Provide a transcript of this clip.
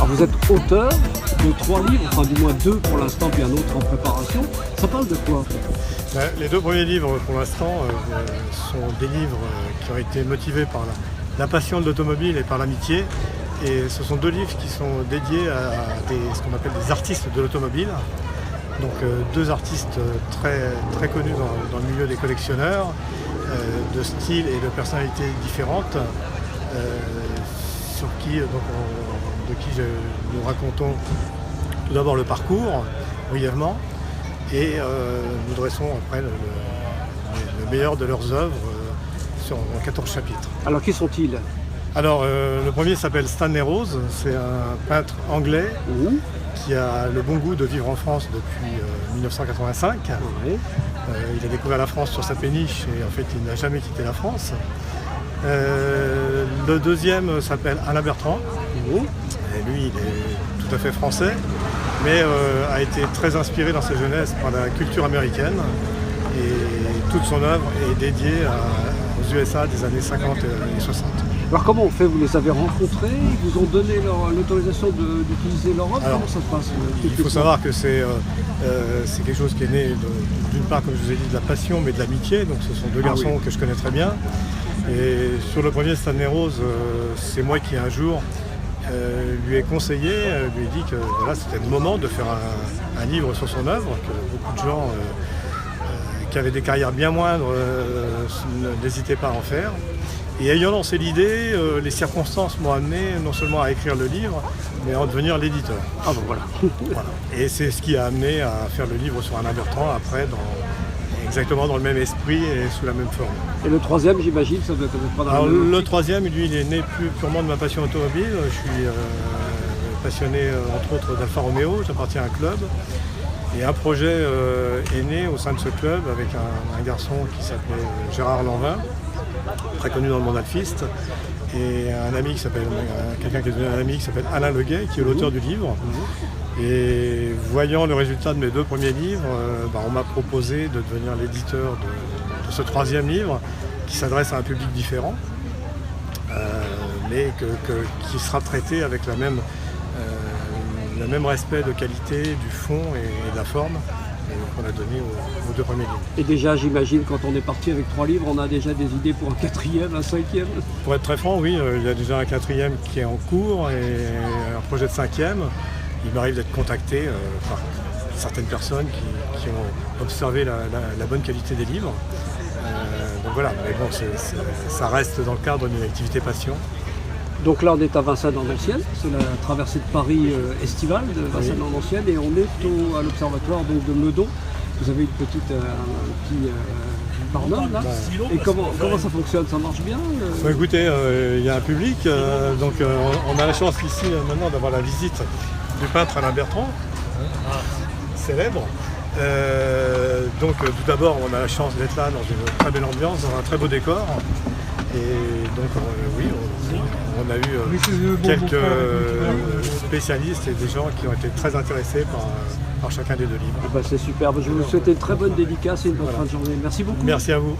Alors vous êtes auteur de 3 livres, enfin du moins 2 pour l'instant, puis un autre en préparation. Ça parle de quoi? Les 2 premiers livres pour l'instant sont des livres qui ont été motivés par la passion de l'automobile et par l'amitié. Et ce sont 2 livres qui sont dédiés à ce qu'on appelle des artistes de l'automobile. Donc 2 artistes très connus dans le milieu des collectionneurs, de style et de personnalités différentes, de qui nous racontons tout d'abord le parcours, brièvement, et nous dressons après le meilleur de leurs œuvres en 14 chapitres. Alors qui sont-ils? Alors le premier s'appelle Stanley Rose, c'est un peintre anglais qui a le bon goût de vivre en France depuis 1985. Oui. Il a découvert la France sur sa péniche et en fait il n'a jamais quitté la France. Le deuxième s'appelle Alain Bertrand. Et lui, il est tout à fait français, mais a été très inspiré dans sa jeunesse par la culture américaine. Et toute son œuvre est dédiée aux USA des années 50 et 60. Alors comment on fait? Vous les avez rencontrés? Ils vous ont donné l'autorisation d'utiliser leur œuvre? Comment ça se passe? Il faut savoir que c'est quelque chose qui est né d'une part, comme je vous ai dit, de la passion, mais de l'amitié. Donc ce sont 2 garçons que je connais très bien. Et sur le premier Stanley Rose, c'est moi qui un jour lui ai conseillé, lui ai dit que voilà, c'était le moment de faire un livre sur son œuvre, que beaucoup de gens qui avaient des carrières bien moindres n'hésitaient pas à en faire. Et ayant lancé l'idée, les circonstances m'ont amené non seulement à écrire le livre, mais à en devenir l'éditeur. Ah bon, voilà. Voilà. Et c'est ce qui a amené à faire le livre sur Alain Bertrand, après exactement dans le même esprit et sous la même forme. Et le troisième, j'imagine, ça doit être pas dans le même le troisième, lui, il est né plus purement de ma passion automobile. Je suis passionné, entre autres, d'Alfa Romeo, j'appartiens à un club. Et un projet est né au sein de ce club avec un garçon qui s'appelait Gérard Lanvin, très connu dans le monde alphiste, et quelqu'un qui est devenu un ami qui s'appelle Alain Leguet, qui est l'auteur du livre. Et voyant le résultat de mes 2 premiers livres, on m'a proposé de devenir l'éditeur de ce 3e livre, qui s'adresse à un public différent, mais qui sera traité avec le même respect de qualité, du fond et de la forme qu'on a donné aux 2 premiers livres. Et déjà, j'imagine, quand on est parti avec 3 livres, on a déjà des idées pour un 4e, un 5e? Pour être très franc, oui, il y a déjà un 4e qui est en cours et un projet de 5e. Il m'arrive d'être contacté par certaines personnes qui ont observé la bonne qualité des livres. Donc voilà, mais bon, ça reste dans le cadre d'une activité passion. Donc là, on est à Vincennes-en-Ancienne, c'est la traversée de Paris estivale de Vincennes-en-Ancienne, et on est à l'observatoire de Meudon. Vous avez un petit barnum là. Et comment ça fonctionne? Ça marche bien? Écoutez, il y a un public, donc on a la chance ici maintenant d'avoir la visite du peintre Alain Bertrand, célèbre. Donc tout d'abord, on a la chance d'être là dans une très belle ambiance, dans un très beau décor. Et donc oui, on a eu quelques spécialistes et des gens qui ont été très intéressés par chacun des 2 livres. C'est superbe. Je vous souhaite une très bonne dédicace et une bonne fin de journée. Merci beaucoup. Merci à vous.